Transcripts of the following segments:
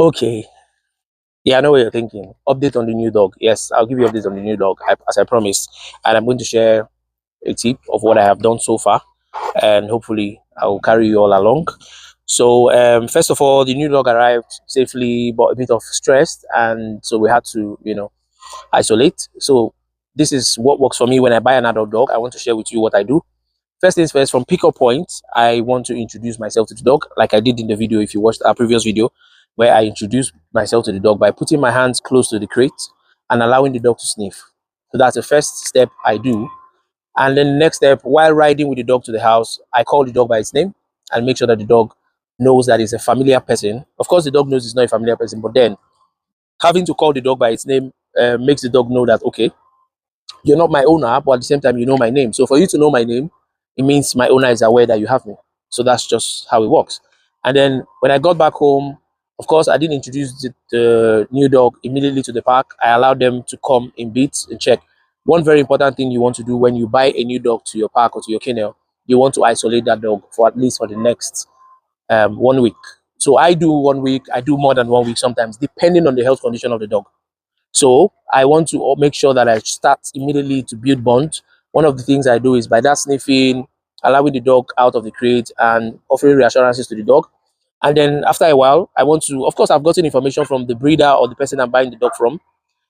Okay. Yeah, I know what you're thinking. Update on the new dog. Yes, I'll give you updates on the new dog, as I promised. And I'm going to share a tip of what I have done so far. And hopefully, I will carry you all along. So, first of all, the new dog arrived safely, but a bit of stressed. And so we had to, isolate. So, this is what works for me when I buy an adult dog. I want to share with you what I do. First things first, from pickup point, I want to introduce myself to the dog, like I did in the video. If you watched our previous video, where I introduced myself to the dog by putting my hands close to the crate and allowing the dog to sniff. So that's the first step I do. And then the next step, while riding with the dog to the house, I call the dog by its name and make sure that the dog knows that it's a familiar person. Of course, the dog knows it's not a familiar person, but then having to call the dog by its name makes the dog know that, okay, you're not my owner, but at the same time, you know my name. So for you to know my name, it means my owner is aware that you have me. So that's just how it works. And then when I got back home, of course, I didn't introduce the new dog immediately to the park. I allowed them to come in beats and check. One very important thing you want to do when you buy a new dog to your park or to your kennel, you want to isolate that dog for at least for the next 1 week. So I do 1 week, I do more than 1 week sometimes, depending on the health condition of the dog. So I want to make sure that I start immediately to build bond. One of the things I do is by that sniffing, allowing the dog out of the crate and offering reassurances to the dog. And then after a while, I want to, of course, I've gotten information from the breeder or the person I'm buying the dog from.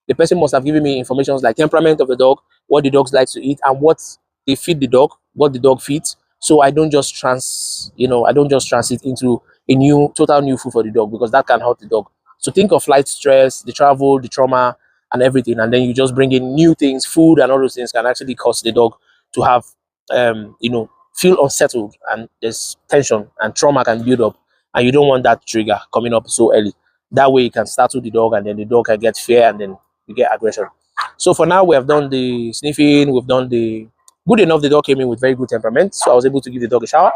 The person must have given me information like temperament of the dog, what the dogs like to eat, and what they feed the dog, what the dog feeds. So I don't just I don't just transit into a total new food for the dog, because that can hurt the dog. So think of flight stress, the travel, the trauma, and everything, and then you just bring in new things. Food and all those things can actually cause the dog to have, feel unsettled, and there's tension and trauma can build up, and you don't want that trigger coming up so early. That way, you can startle the dog, and then the dog can get fear, and then you get aggression. So for now, we have done the sniffing. We've done the good enough. The dog came in with very good temperament, so I was able to give the dog a shower.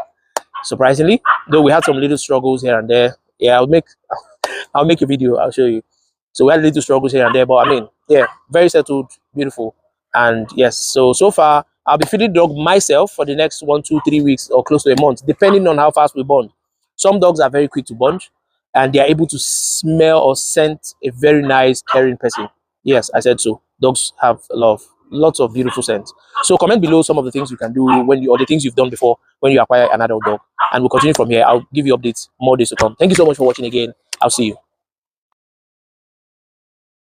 Surprisingly, though we had some little struggles here and there. Yeah, I'll make a video. I'll show you. So we had little struggles here and there, but I mean, yeah, very settled, beautiful, and yes. So far, I'll be feeding the dog myself for the next 1, 2, 3 weeks or close to a month, depending on how fast we bond. Some dogs are very quick to bond, and they are able to smell or scent a very nice, caring person. Yes, I said so. Dogs have lots of beautiful scents. So comment below some of the things you can do or the things you've done before when you acquire an adult dog, and we'll continue from here. I'll give you updates more days to come. Thank you so much for watching again. I'll see you.